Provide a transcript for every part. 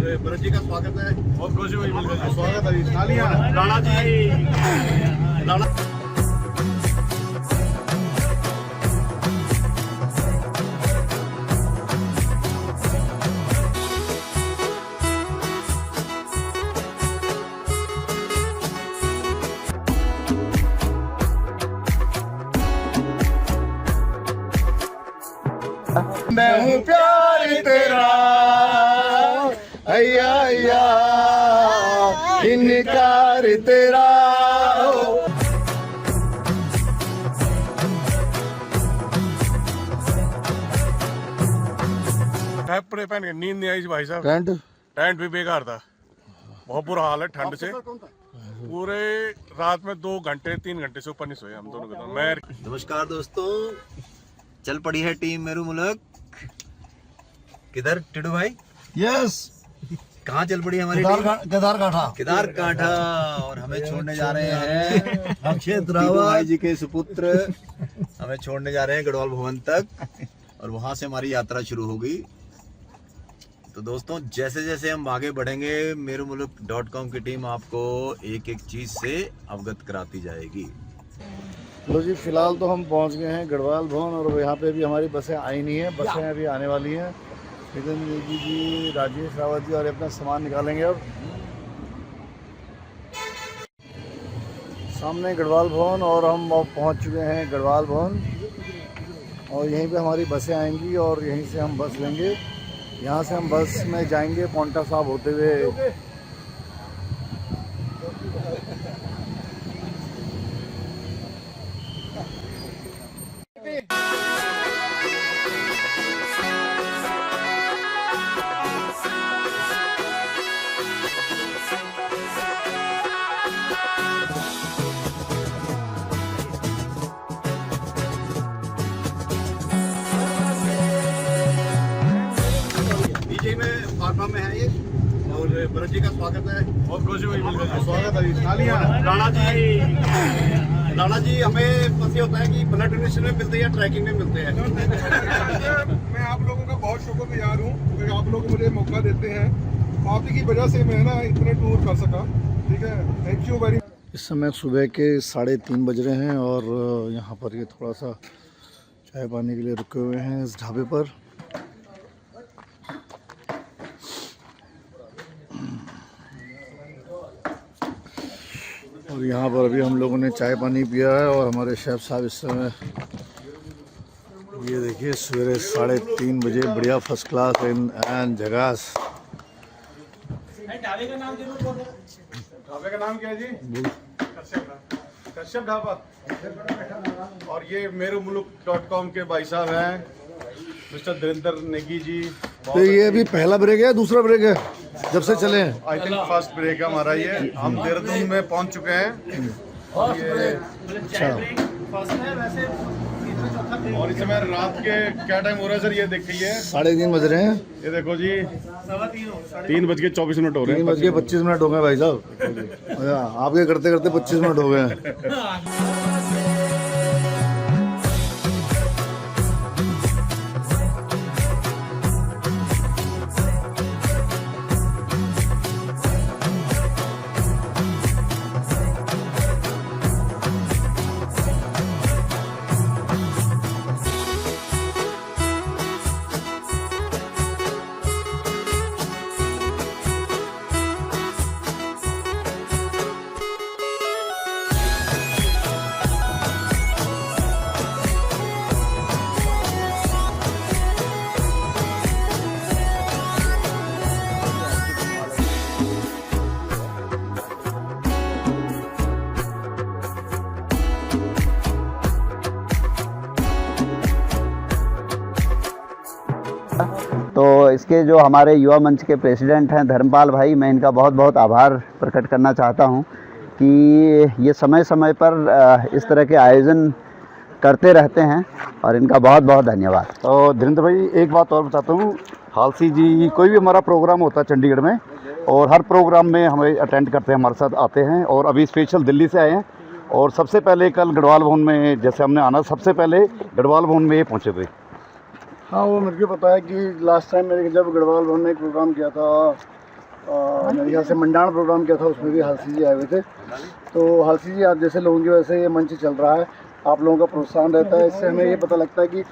भरत जी का स्वागत है। बहुत खुशी हुई मिलकर। स्वागत है। तालियां राणा जी, राणा मैं हूँ प्यार तेरा अय्या अय्या इनकार तेरा। कपड़े पहन के नींद नहीं आई थी भाई साहब। टेंट भी बेकार था, बहुत बुरा हाल है ठंड से। पूरे रात में 2 घंटे 3 घंटे से ऊपर नहीं सोए हम दोनों के। मैं नमस्कार दोस्तों, चल पड़ी है टीम मेरू मुल्क। किधर टिडू भाई? यस, कहाँ चल पड़ी हमारी टीम? केदार कांठा। और हमें छोड़ने जा रहे हैं अक्षित भाई जी के सुपुत्र। हमें छोड़ने जा रहे हैं गढ़वाल भवन तक और वहां से हमारी यात्रा शुरू होगी। तो दोस्तों, जैसे जैसे हम आगे बढ़ेंगे meruMulk.com की टीम आपको एक एक चीज से अवगत कराती जाएगी। लो जी, फिलहाल तो हम पहुंच गए हैं गढ़वाल भवन और यहाँ पे भी हमारी बसें आई नहीं है। बसें अभी आने वाली हैं। नितिन नेगी जी, राजेश रावत जी और अपना सामान निकालेंगे। अब सामने गढ़वाल भवन और हम पहुंच चुके हैं गढ़वाल भवन और यहीं पे हमारी बसें आएंगी और यहीं से हम बस लेंगे। यहाँ से हम बस में जाएंगे पौंटा साहब होते हुए। में है ये और भरत जी का स्वागत है। बहुत खुशी हुई मिलकर। स्वागत है। तालियां राणा जी, हमें पता होता है कि ब्लड डोनेशन में मिलते हैं, ट्रैकिंग में मिलते हैं। मैं आप लोगों का बहुत शुक्रगुजार हूँ कि आप लोग मुझे मौका देते हैं। आप ही की वजह से मैं ना इतने टूर कर सका। ठीक है, थैंक यू वेरी। इस समय सुबह के 3:30 बज रहे हैं और यहाँ पर ये थोड़ा सा चाय पानी के लिए रुके हुए हैं इस ढाबे पर। और यहाँ पर अभी हम लोगों ने चाय पानी पिया है और हमारे शेफ साहब इस समय ये देखिए सवेरे 3:30 बजे बढ़िया फर्स्ट क्लास एंड झकास। ढाबे का नाम जरूर बोलो। ढाबे का नाम क्या है जी? कश्यप ढाबा। और ये meruMulk.com के भाई साहब हैं मिस्टर धीरेन्द्र नेगी जी। तो ये अभी पहला ब्रेक है, दूसरा ब्रेक है जब से चले हैं? आई थिंक फर्स्ट ब्रेक है हमारा ये। हम देहरादून में पहुंच चुके हैं। अच्छा, और इस समय रात के क्या टाइम हो रहा है सर? ये देखिए 3:30 बज रहे हैं। ये देखो जी 3:24 हो रहे हैं। 3:25 हो गए भाई साहब। आपके करते करते 25 मिनट हो गए हैं। तो इसके जो हमारे युवा मंच के प्रेसिडेंट हैं धर्मपाल भाई, मैं इनका बहुत बहुत आभार प्रकट करना चाहता हूं कि ये समय समय पर इस तरह के आयोजन करते रहते हैं और इनका बहुत बहुत धन्यवाद। तो धीरेन्द्र भाई, एक बात और बताता हूँ, हालसी जी कोई भी हमारा प्रोग्राम होता है चंडीगढ़ में और हर प्रोग्राम में हमें अटेंड करते हैं, हमारे साथ आते हैं और अभी स्पेशल दिल्ली से आए हैं और सबसे पहले कल गढ़वाल भवन में जैसे हमने आना, सबसे पहले गढ़वाल भवन में ये पहुँचे थे। हाँ, वो मुझे पता है कि लास्ट टाइम मैंने जब गढ़वाल भवन में एक प्रोग्राम किया था मेरे ख्याल से मंडाण प्रोग्राम किया था, उसमें भी हालसी जी आए हुए थे। तो हालसी जी आप जैसे लोगों की वजह से ये मंच चल रहा है, आप लोगों का प्रोत्साहन रहता है। इससे हमें ये पता लगता है कि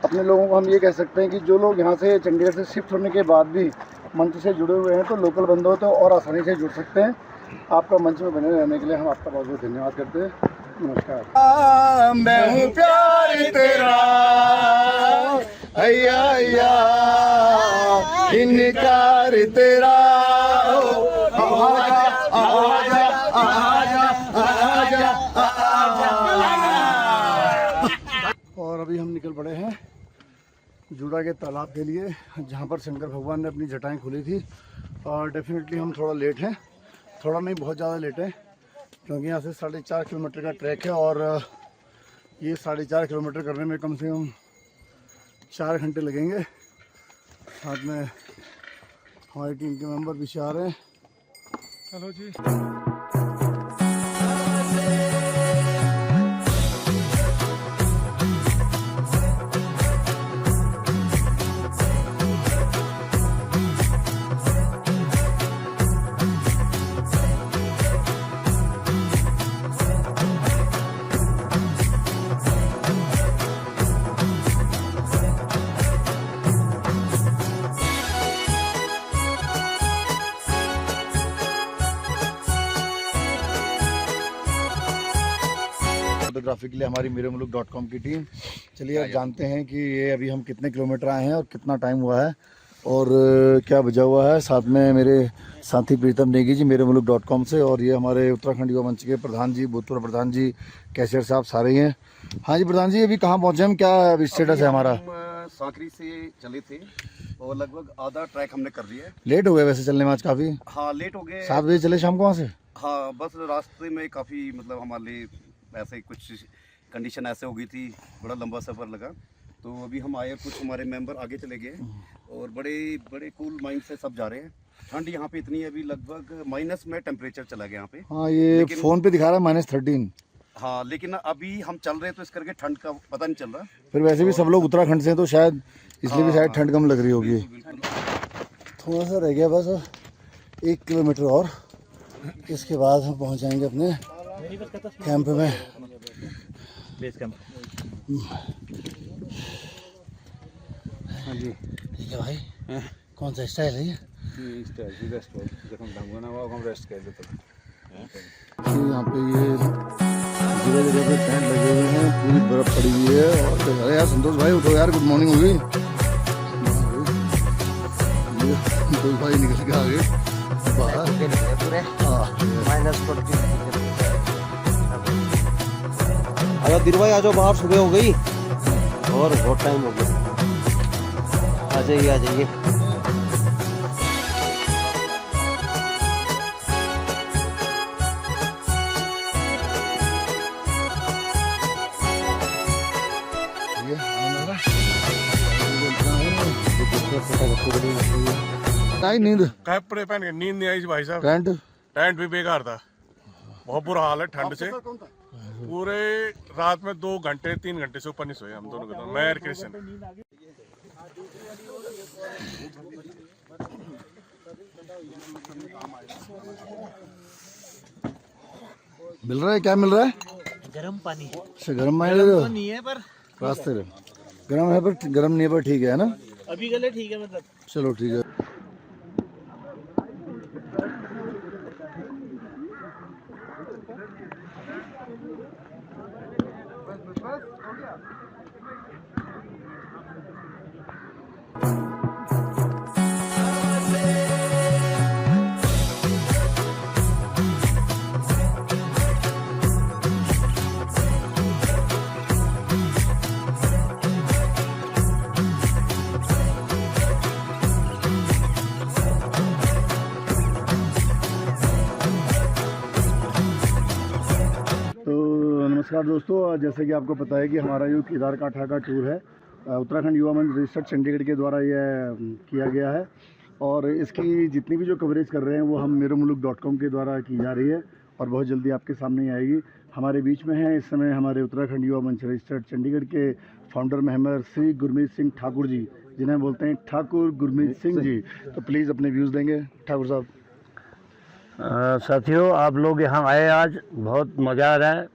अपने लोगों को हम ये कह सकते हैं कि जो लोग यहाँ से चंडीगढ़ से शिफ्ट होने के बाद भी मंच से जुड़े हुए हैं, तो लोकल बंदे हो तो और आसानी से जुड़ सकते हैं। आपका मंच में बने रहने के लिए हम आपका बहुत बहुत धन्यवाद करते हैं। नमस्कार। मैं हूँ प्यार तेरा अय्या अय्या, इनकार तेरा आजा आजा आजा आजा आजा। और अभी हम निकल पड़े हैं जूड़ा के तालाब के लिए, जहाँ पर शंकर भगवान ने अपनी जटाएं खोली थी। और डेफिनेटली हम थोड़ा लेट हैं, थोड़ा नहीं बहुत ज़्यादा लेट है, क्योंकि यहाँ से 4.5 किलोमीटर का ट्रैक है और ये 4.5 किलोमीटर करने में कम से कम 4 घंटे लगेंगे। साथ में हमारी टीम के मेंबर पीछे आ रहे हैं। हेलो जी। फोटोग्राफी के लिए हमारी मेरेमुल्क.com की टीम। चलिए अब जानते हैं कि ये अभी हम कितने किलोमीटर आए हैं और कितना टाइम हुआ है और क्या बजा हुआ है। साथ में मेरे साथी प्रीतम नेगी जी मेरेमुल्क.com से, और ये हमारे उत्तराखंड युवा मंच के प्रधान जी, भूतपूर्व प्रधान जी, कैशियर साहब सारे ही हैं। हाँ जी प्रधान जी, अभी कहाँ पहुँचे हम, क्या स्टेटस है हमारा? सांकरी से चले थे और लगभग आधा ट्रैक हमने कर लिया है। लेट हो गए वैसे चलने में आज काफ़ी? हाँ लेट हो गए। 7 बजे चले शाम को वहाँ से? हाँ बस रास्ते में काफ़ी मतलब हमारे लिए ऐसे कुछ कंडीशन ऐसे हो गई थी, बड़ा लंबा सफ़र लगा। तो अभी हम आए, कुछ हमारे मेंबर आगे चले गए और बड़े बड़े कूल माइंड से सब जा रहे हैं। ठंड यहाँ पे इतनी है, अभी लगभग माइनस में टेम्परेचर चला गया यहाँ पे। हाँ ये फ़ोन पे दिखा रहा है -13। हाँ लेकिन अभी हम चल रहे हैं तो इस करके ठंड का पता नहीं चल रहा। फिर वैसे भी सब लोग उत्तराखंड से हैं तो शायद इसलिए भी शायद ठंड कम लग रही होगी। थोड़ा सा रह गया बस 1 किलोमीटर और, इसके बाद हम पहुंच जाएंगे अपने कैंप में। Base camp. हाँ जी ठीक है भाई। कौन सा स्टाइल है ये? यहाँ पे ये जगह जगह पे टेंट लगे हुए हैं, पूरी बर्फ पड़ी हुई है। और अरे यार संतोष भाई उठो यार, गुड मॉर्निंग होगी। संतोष भाई निकल के आ गए बाहर। अरे दिल भाई आ जाओ बाहर, सुबह हो गई और बहुत टाइम हो गया। आ जाइए आ जाइए। नींद कपड़े पहन के नींद नहीं आई भाई साहब। टेंट भी बेकार था, बहुत बुरा हाल है ठंड से। पूरे रात में 2 घंटे 3 घंटे से ऊपर नहीं सोए हम दोनों के। मैं कृष्ण मिल रहा है, क्या मिल रहा है? गर्म पानी। अच्छा गर्म पानी ले रहे हो? नहीं है पर रास्ते में गर्म है, पर गर्म नहीं है, पर ठीक है ना? अभी के लिए ठीक है मतलब। चलो ठीक है। नमस्कार दोस्तों, जैसे कि आपको पता है कि हमारा जो केदार काठा का टूर है उत्तराखंड युवा मंच रजिस्टर्ड चंडीगढ़ के द्वारा यह किया गया है। और इसकी जितनी भी जो कवरेज कर रहे हैं वो हम मेरेमुल्क.com के द्वारा की जा रही है और बहुत जल्दी आपके सामने ही आएगी। हमारे बीच में हैं इस समय हमारे उत्तराखंड युवा मंच रजिस्टर्ड चंडीगढ़ के फाउंडर मेंबर श्री गुरमीत सिंह ठाकुर जी, जिन्हें बोलते हैं ठाकुर गुरमीत सिंह जी। तो प्लीज़ अपने व्यूज़ देंगे ठाकुर साहब। साथियों, आप लोग यहाँ आए आज, बहुत मज़ा आ रहा है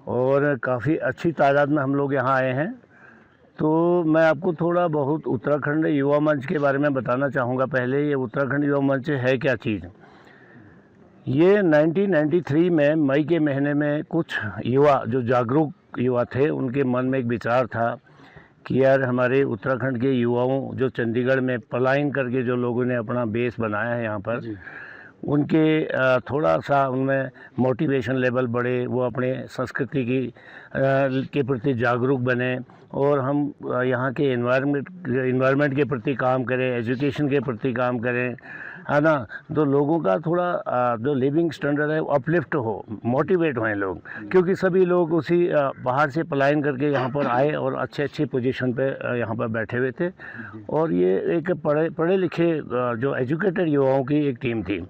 और काफ़ी अच्छी तादाद में हम लोग यहाँ आए हैं। तो मैं आपको थोड़ा बहुत उत्तराखंड युवा मंच के बारे में बताना चाहूँगा। पहले ये उत्तराखंड युवा मंच है क्या चीज़। ये 1993 में मई के महीने में कुछ युवा जो जागरूक युवा थे, उनके मन में एक विचार था कि यार हमारे उत्तराखंड के युवाओं जो चंडीगढ़ में पलायन करके जो लोगों ने अपना बेस बनाया है यहाँ पर, उनके थोड़ा सा उनमें मोटिवेशन लेवल बढ़े, वो अपने संस्कृति की के प्रति जागरूक बने और हम यहाँ के इन्वायरमेंट के प्रति काम करें, एजुकेशन के प्रति काम करें, है ना। तो लोगों का थोड़ा जो लिविंग स्टैंडर्ड है वो अपलिफ्ट हो, मोटिवेट हों लोग, क्योंकि सभी लोग उसी बाहर से पलायन करके यहाँ पर आए और अच्छी पोजीशन पे यहाँ पर बैठे हुए थे। और ये एक पढ़े लिखे जो एजुकेटेड युवाओं की एक टीम थी।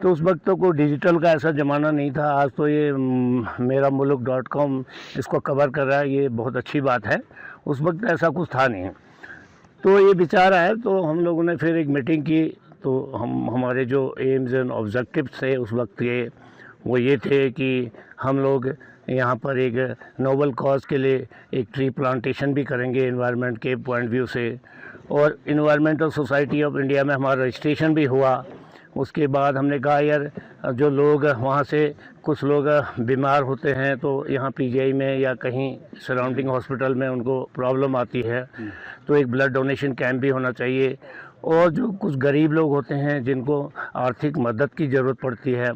तो उस वक्त तो कोई डिजिटल का ऐसा ज़माना नहीं था। आज तो ये मेरा मुल्क.com इसको कवर कर रहा है, ये बहुत अच्छी बात है। उस वक्त ऐसा कुछ था नहीं। तो ये विचार आया, तो हम लोगों ने फिर एक मीटिंग की। तो हमारे जो एम्स एंड ऑब्जेक्टिव्स थे उस वक्त के, वो ये थे कि हम लोग यहाँ पर एक नोबल कॉज के लिए एक ट्री प्लांटेशन भी करेंगे इन्वायरमेंट के पॉइंट व्यू से, और इन्वायरमेंटल सोसाइटी ऑफ इंडिया में हमारा रजिस्ट्रेशन भी हुआ। उसके बाद हमने कहा यार जो लोग वहाँ से कुछ लोग बीमार होते हैं तो यहाँ पीजीआई में या कहीं सराउंडिंग हॉस्पिटल में उनको प्रॉब्लम आती है, तो एक ब्लड डोनेशन कैंप भी होना चाहिए। और जो कुछ गरीब लोग होते हैं जिनको आर्थिक मदद की ज़रूरत पड़ती है,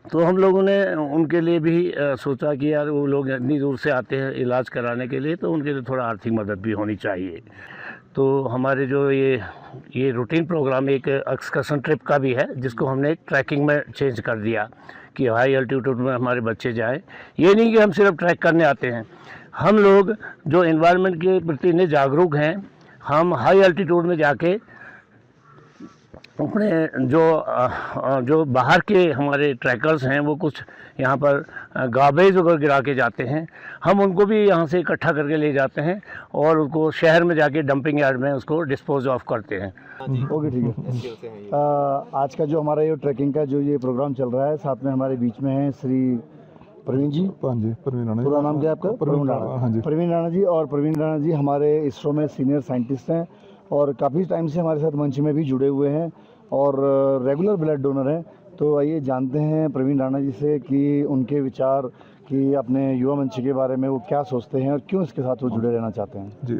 तो हम लोगों ने उनके लिए भी सोचा कि यार वो लोग इतनी दूर से आते हैं इलाज कराने के लिए, तो उनके लिए थोड़ा आर्थिक मदद भी होनी चाहिए। तो हमारे जो ये रूटीन प्रोग्राम एक एक्सकर्शन ट्रिप का भी है, जिसको हमने ट्रैकिंग में चेंज कर दिया कि हाई अल्टीट्यूड में हमारे बच्चे जाएं। ये नहीं कि हम सिर्फ ट्रैक करने आते हैं, हम लोग जो एनवायरनमेंट के प्रति इतने जागरूक हैं, हम हाई अल्टीट्यूड में जाके अपने जो बाहर के हमारे ट्रैकर्स हैं वो कुछ यहाँ पर गार्बेज वगैरह गिरा के जाते हैं, हम उनको भी यहाँ से इकट्ठा करके ले जाते हैं और उसको शहर में जाके डंपिंग यार्ड में उसको डिस्पोज ऑफ करते हैं। ओके, ठीक है। आज का जो हमारा ये ट्रैकिंग का जो ये प्रोग्राम चल रहा है, साथ में हमारे बीच में है श्री प्रवीण जी। हाँ जी, प्रवीण राणा। पूरा नाम क्या है आपका? प्रवीण राणा। हाँ जी, प्रवीण राणा जी। और प्रवीण राणा जी हमारे इसरो में सीनियर साइंटिस्ट हैं और काफ़ी टाइम से हमारे साथ मंच में भी जुड़े हुए हैं और रेगुलर ब्लड डोनर हैं। तो आइए जानते हैं प्रवीण राणा जी से कि उनके विचार कि अपने युवा मंच के बारे में वो क्या सोचते हैं और क्यों इसके साथ वो जुड़े रहना चाहते हैं। जी,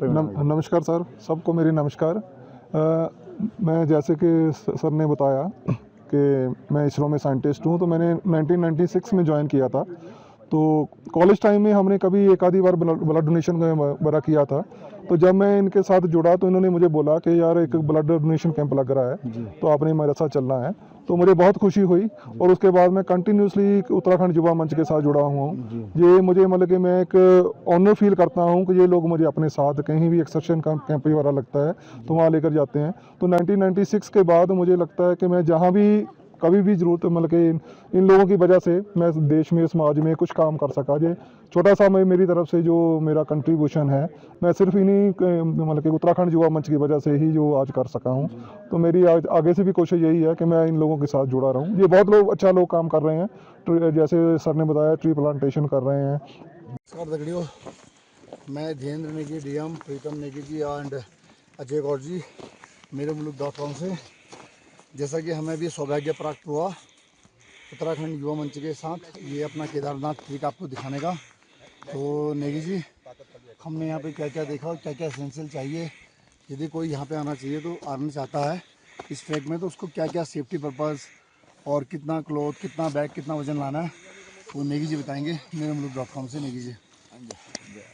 नमस्कार सर, सबको मेरी नमस्कार। मैं जैसे कि सर ने बताया कि मैं इसरो में साइंटिस्ट हूँ, तो मैंने 1996 में ज्वाइन किया था। तो कॉलेज टाइम में हमने कभी एक आधी बार ब्लड डोनेशन बड़ा किया था। तो जब मैं इनके साथ जुड़ा तो इन्होंने मुझे बोला कि यार एक ब्लड डोनेशन कैंप लग रहा है, तो आपने मेरे साथ चलना है। तो मुझे बहुत खुशी हुई और उसके बाद मैं कंटिन्यूसली उत्तराखंड युवा मंच के साथ जुड़ा हुआ हूँ। ये मुझे मतलब कि मैं एक ऑनर फील करता हूँ कि ये लोग मुझे अपने साथ कहीं भी एक्सकर्शन कैंप वगैरह लगता है तो वहाँ लेकर जाते हैं। तो 1996 के बाद मुझे लगता है कि मैं जहाँ भी कभी भी ज़रूरत मतलब कि इन लोगों की वजह से मैं देश में समाज में कुछ काम कर सका। ये छोटा सा मैं मेरी तरफ से जो मेरा कंट्रीब्यूशन है, मैं सिर्फ इन्हीं मतलब कि उत्तराखंड युवा मंच की वजह से ही जो आज कर सका हूँ। तो मेरी आगे से भी कोशिश यही है कि मैं इन लोगों के साथ जुड़ा रहूँ। ये बहुत लोग काम कर रहे हैं, जैसे सर ने बताया ट्री प्लांटेशन कर रहे हैं। नमस्कार दगड़ियों, मैं धीरेन्द्र नेगी, डीएम प्रीतम नेगी जी एंड अजय गौर जी मेरे मुल्क.com से। जैसा कि हमें भी सौभाग्य प्राप्त हुआ उत्तराखंड युवा मंच के साथ ये अपना केदारनाथ ट्रिक आपको दिखाने का। तो नेगी जी, हमने यहाँ पे क्या क्या देखा और क्या क्या एसेंशियल चाहिए, यदि कोई यहाँ पे आना चाहिए तो आना चाहता है इस ट्रैक में, तो उसको क्या क्या सेफ्टी पर्पज़ और कितना क्लोथ, कितना बैग, कितना वज़न लाना है, वो नेगी जी बताएंगे मेरे मुल्क.com से। नेगी जी,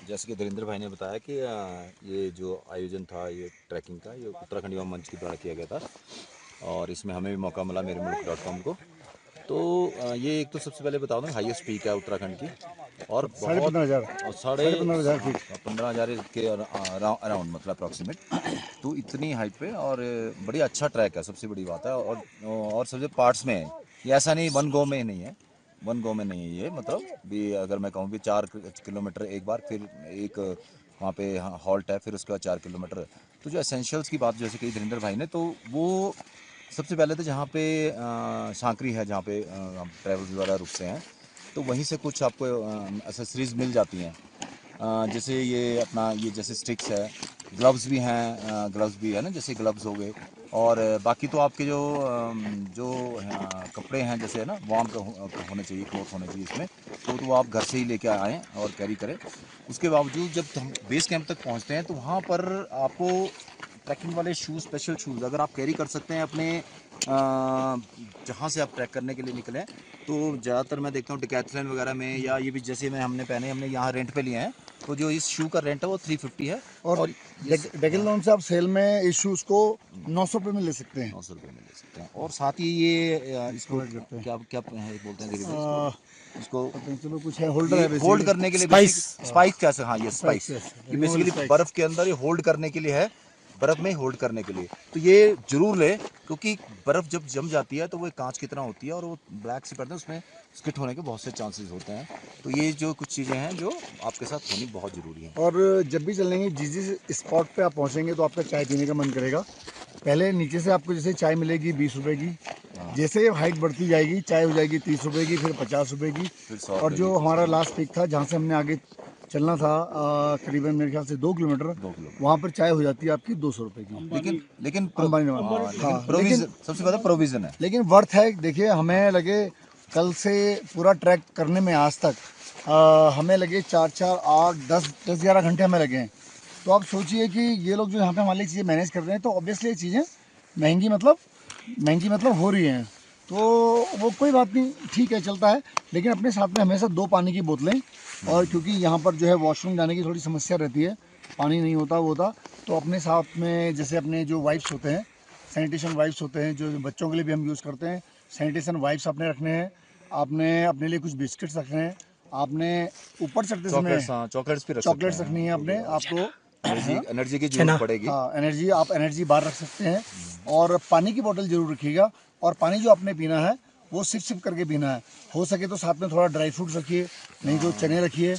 जैसे कि धीरेन्द्र भाई ने बताया कि ये जो आयोजन था ये ट्रैकिंग का, ये उत्तराखंड युवा मंच के द्वारा किया गया था और इसमें हमें भी मौका मिला मेरे मुल्क.com को। तो ये एक तो सबसे पहले बता दूँ हाईएस्ट पीक है उत्तराखंड की और 15,500 के अराउंड मतलब अप्रॉक्सीमेट। तो इतनी हाइट पे और बड़ी अच्छा ट्रैक है, सबसे बड़ी बात है। और सबसे पार्ट्स में है, ये ऐसा नहीं वन गो में नहीं है, वन गो में नहीं है ये। मतलब भी अगर मैं कहूँ भी 4 किलोमीटर एक बार, फिर एक वहाँ पे हॉल्ट है, फिर उसके बाद 4 किलोमीटर। तो जो एसेंशियल्स की बात जैसे कही धीरेन्द्र भाई ने, तो वो सबसे पहले तो जहाँ पे सांकरी है, जहाँ पे हम ट्रैवल्स द्वारा रुकते हैं, तो वहीं से कुछ आपको एसेसरीज मिल जाती हैं। जैसे ये अपना ये जैसे स्टिक्स है, ग्लव्स भी हैं, ग्लव्स भी है ना, जैसे ग्लव्स हो गए। और बाकी तो आपके जो कपड़े हैं, जैसे है ना वार्म होने चाहिए, क्लॉथ होने चाहिए इसमें, तो आप घर से ही लेके आएँ और कैरी करें। उसके बावजूद जब हम बेस कैंप तक पहुँचते हैं तो वहाँ पर आपको ट्रैकिंग वाले शूज़, स्पेशल शूज़ अगर आप कैरी कर सकते हैं अपने जहाँ से आप ट्रैक करने के लिए निकले, तो ज़्यादातर मैं देखता हूँ डिकैथलॉन वगैरह में, या ये भी जैसे हमने यहाँ रेंट पे लिए हैं, तो जो इस शू का रेंट है वो 350 है। और डेकेथलॉन से आप सेल में इस शूज़ को 900 रुपये में ले सकते हैं। 900 रुपये में ले सकते हैं। और साथ ही ये इसको क्या क्या है बोलते हैं इसको, चलो कुछ है, होल्डर है, होल्ड करने के लिए, स्पाइस कैसे, हाँ ये स्पाइस, ये बेसिकली बर्फ़ के अंदर ये होल्ड करने के लिए है, बर्फ़ में होल्ड करने के लिए। तो ये ज़रूर ले, क्योंकि बर्फ़ जब जम जाती है तो वो कांच की तरह होती है और वो ब्लैक से करते हैं, उसमें स्किट होने के बहुत से चांसेस होते हैं। तो ये जो कुछ चीज़ें हैं जो आपके साथ होनी बहुत ज़रूरी है। और जब भी चलेंगे जिस स्पॉट पे आप पहुंचेंगे तो आपका चाय पीने का मन करेगा। पहले नीचे से आपको जैसे चाय मिलेगी 20 रुपए की, जैसे हाइट बढ़ती जाएगी चाय हो जाएगी 30 रुपए की, फिर 50 रुपए की, और जो हमारा लास्ट पीक था जहाँ से हमने आगे चलना था करीबन मेरे ख्याल से 2 किलोमीटर, वहाँ पर चाय हो जाती है आपकी 200 रुपए की। लेकिन प्रोविजन, सबसे ज़्यादा प्रोविजन है, लेकिन वर्थ है। देखिए हमें लगे कल से पूरा ट्रैक करने में आज तक हमें लगे 4-4, 8, 10-11 घंटे हमें लगे हैं। तो आप सोचिए कि ये लोग जो यहाँ पे हमारी चीज़ें मैनेज कर रहे हैं, तो ऑब्वियसली ये चीज़ें महंगी मतलब हो रही हैं। तो वो कोई बात नहीं, ठीक है, चलता है। लेकिन अपने साथ में हमेशा 2 पानी की बोतलें, और क्योंकि यहाँ पर जो है वॉशरूम जाने की थोड़ी समस्या रहती है, पानी नहीं होता वो होता, तो अपने साथ में जैसे अपने जो वाइप्स होते हैं, सैनिटेशन वाइप्स होते हैं, जो बच्चों के लिए भी हम यूज़ करते हैं, सैनिटेशन वाइप्स आपने रखने हैं, आपने अपने लिए कुछ बिस्किट्स रखने हैं, आपने ऊपर चढ़ते समय चॉकलेट्स रखनी है आपने, आपको एनर्जी की जरूरत पड़ेगी। हाँ, एनर्जी बार रख सकते हैं। और पानी की बोतल जरूर रखिएगा, और पानी जो आपने पीना है वो सिप करके पीना है। हो सके तो साथ में थोड़ा ड्राई फ्रूट्स रखिए, नहीं तो चने रखिए,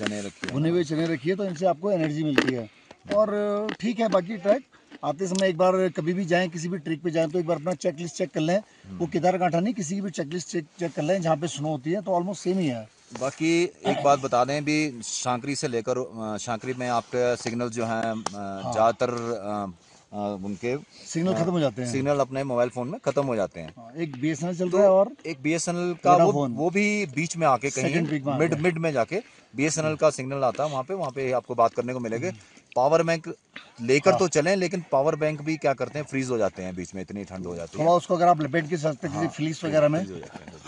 भुने हुए चने रखिए, तो इनसे आपको एनर्जी मिलती है। और ठीक है, बाकी ट्रैक आते समय एक बार कभी भी जाएं, किसी भी ट्रिप पे जाएं, तो एक बार अपना चेक लिस्ट चेक कर लें। वो केदारकांठा नहीं, किसी की भी चेक लिस्ट चेक कर लें जहाँ पे स्नो होती है, तो ऑलमोस्ट सेम ही है। बाकी एक बात बता दें भी, सांकरी से लेकर सांकरी में आपके सिग्नल जो हैं ज़्यादातर उनके सिग्नल खत्म हो जाते हैं, सिग्नल अपने मोबाइल फ़ोन में ख़त्म हो जाते हैं। एक BSNL चल रहा है और एक BSNL का वो भी बीच में आके कहीं मिड में जाके BSNL का सिग्नल आता है, वहाँ पे आपको बात करने को मिलेगा। पावर बैंक लेकर तो चलें, लेकिन पावर बैंक भी क्या करते हैं, फ्रीज हो जाते हैं बीच में, इतनी ठंड हो जाती है। थोड़ा उसको अगर आप लपेट के सकते किसी फ्लीस वगैरह में।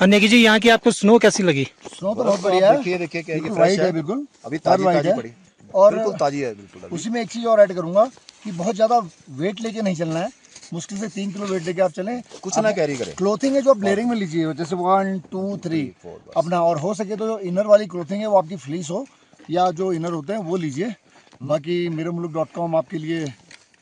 नेगी जी, यहाँ की आपको स्नो कैसी लगी? स्नो तो बहुत बढ़िया है, देखिए वाइट है, बिल्कुल अभी ताजी पड़ी, और बिल्कुल ताजी है बिल्कुल। उसी में एक चीज़ और ऐड करूँगा कि बहुत ज़्यादा वेट लेके नहीं चलना है, मुश्किल से 3 किलो वेट लेके आप चलें, कुछ ना कैरी करें। क्लोथिंग है जो आप लेयरिंग में लीजिए, जैसे 1, 2, 3 अपना, और हो सके तो जो इनर वाली क्लोथिंग है वो आपकी फ्लीस हो, या जो इनर होते हैं वो लीजिए। बाकी मेरेमुल्क.com आपके लिए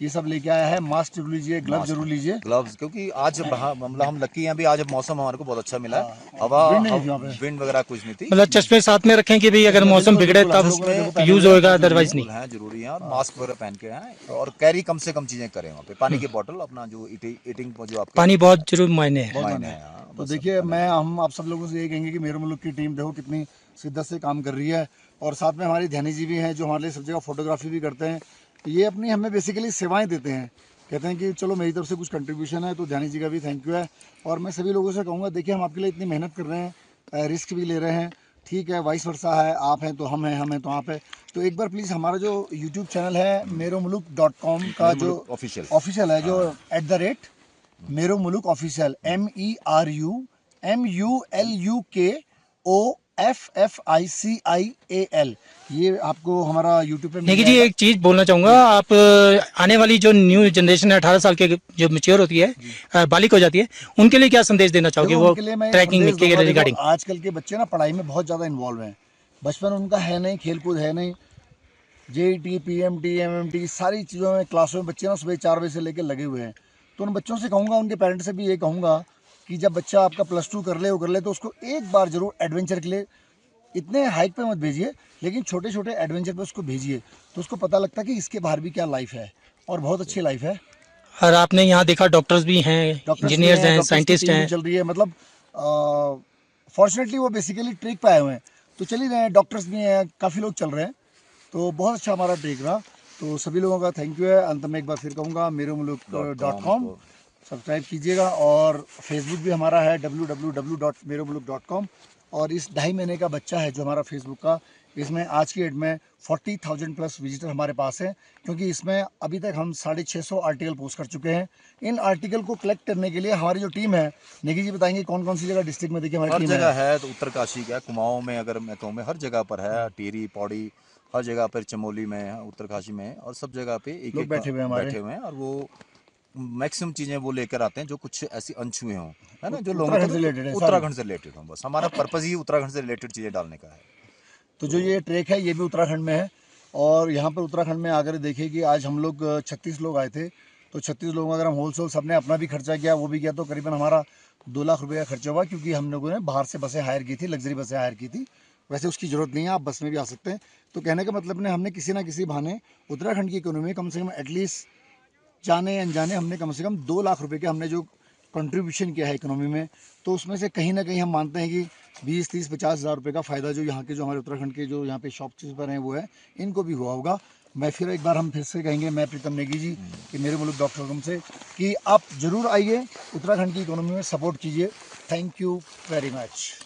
ये सब लेके आया है। मास्क जरूर लीजिए, ग्लव्स जरूर लीजिए, ग्लव्स, क्योंकि आज हम लकी हैं भी, आज मौसम हमारे को बहुत अच्छा मिला है, हवा विंड वगैरह कुछ नहीं थी। मतलब चश्मे साथ में रखें कि भाई अगर मौसम बिगड़े तब यूज होएगा, अदरवाइज नहीं है, जरूरी है। और मास्क वगैरह पहन के हैं, और कैरी कम से कम चीजें करें वहाँ पे। पानी की बोतल, अपना जो ईटिंग जो आपका पानी बहुत जरूर मायने है। तो देखिए, हम आप सब लोगों से ये कहेंगे कि मेरे मुल्क की टीम देखो कितनी शिद्दत से काम कर रही है, और साथ में हमारी ध्यानी जी भी हैं जो हमारे लिए सब जगह फोटोग्राफी भी करते हैं। ये अपनी हमें बेसिकली सेवाएं देते हैं, कहते हैं कि चलो मेरी तरफ से कुछ कंट्रीब्यूशन है, तो ध्यानी जी का भी थैंक यू है। और मैं सभी लोगों से कहूँगा, देखिए हम आपके लिए इतनी मेहनत कर रहे हैं, रिस्क भी ले रहे हैं, ठीक है, वाइस वर्सा है, आप हैं तो हम हैं तो आप है। तो एक बार प्लीज़ हमारा जो यूट्यूब चैनल है मेरेमुल्क.com का जो ऑफिशियल है, जो @मेरेमुल्क ऑफिशियल MERUMULUKOFFICIAL, ये आपको हमारा यूट्यूब पे नेगी जी, एक चीज़ बोलना चाहूँगा, आप आने वाली जो न्यू जनरेशन है, 18 साल के जो मैच्योर होती है, बालिक हो जाती है, उनके लिए क्या संदेश देना चाहोगे वो ट्रैकिंग के रिगार्डिंग? आजकल के बच्चे ना पढ़ाई में बहुत ज़्यादा इन्वॉल्व हैं, बचपन उनका है नहीं, खेलकूद है नहीं, JET, PMT, MMT सारी चीज़ों में क्लासों में बच्चे ना सुबह 4 बजे से लेकर लगे हुए हैं। तो उन बच्चों से कहूँगा, उनके पेरेंट्स से भी ये कहूँगा कि जब बच्चा आपका +2 कर ले तो उसको एक बार जरूर एडवेंचर के लिए, इतने हाइक पे मत भेजिए, लेकिन छोटे छोटे एडवेंचर पे उसको भेजिए, तो उसको पता लगता है कि इसके बाहर भी क्या लाइफ है, और बहुत अच्छी लाइफ है। और आपने यहाँ देखा डॉक्टर्स भी हैं, इंजीनियर्स हैं, साइंटिस्ट हैं। चल रही है, मतलब फॉर्चुनेटली वो बेसिकली ट्रेक पे आए हुए हैं, तो चल ही रहे हैं, डॉक्टर्स भी हैं, काफ़ी लोग चल रहे हैं, तो बहुत अच्छा हमारा ट्रेक रहा। तो सभी लोगों का थैंक यू है। अंत में एक बार फिर कहूँगा मेरोमुल्क.com सब्सक्राइब कीजिएगा, और फेसबुक भी हमारा है www.meromulk.com। और इस 2.5 महीने का बच्चा है जो हमारा फेसबुक का, इसमें आज की डेट में 40,000 प्लस विजिटर हमारे पास हैं, क्योंकि इसमें अभी तक हम 650 आर्टिकल पोस्ट कर चुके हैं। इन आर्टिकल को कलेक्ट करने के लिए हमारी जो टीम है, नेगी जी बताएंगे कौन कौन सी जगह डिस्ट्रिक्ट में देखिए हमारी हर टीम जगह है। तो उत्तरकाशी का कुमाऊं में अगर मैं कहूँ, हर जगह पर है, टिहरी पौड़ी हर जगह पर, चमोली में है, उत्तरकाशी में है, और सब जगह पे एक लोग बैठे हुए हैं हमारे। बैठे हुए हैं, और वो मैक्सिमम चीजें वो लेकर आते हैं जो कुछ ऐसी अनछुए हों, है ना, जो लोग उत्तराखंड से related है, उत्तराखंड से रिलेटेड हों। बस हमारा पर्पज ही उत्तराखंड से रिलेटेड चीजें डालने का है। तो जो ये ट्रैक है ये भी उत्तराखंड में है, और यहाँ पर उत्तराखंड में अगर देखिए कि आज हम लोग 36 लोग आए थे, तो 36 लोगों का अगर हम होलसेल सबने अपना भी खर्चा किया, वो भी किया, तो करीबन हमारा 2 लाख रुपये का खर्चा हुआ, क्योंकि हम लोगों ने बाहर से बसें हायर की थी, लग्जरी बसें हायर की थी। वैसे उसकी ज़रूरत नहीं है, आप बस में भी आ सकते हैं। तो कहने का मतलब ने हमने किसी ना किसी बहाने उत्तराखंड की इकोनॉमी में कम से कम एटलीस्ट जाने अनजाने हमने कम से कम 2 लाख रुपए के हमने जो कंट्रीब्यूशन किया है इकोनॉमी में, तो उसमें से कहीं ना कहीं हम मानते हैं कि 20, 30, 50 हज़ार रुपये का फ़ायदा जो यहाँ के जो हमारे उत्तराखंड के जो यहाँ पे शॉपकीपर हैं वो है, इनको भी हुआ होगा। मैं फिर एक बार हम फिर से कहेंगे, मैं प्रीतम नेगी जी कि मेरोमुल्क.com से, कि आप ज़रूर आइए, उत्तराखंड की इकोनॉमी में सपोर्ट कीजिए। Thank you very much.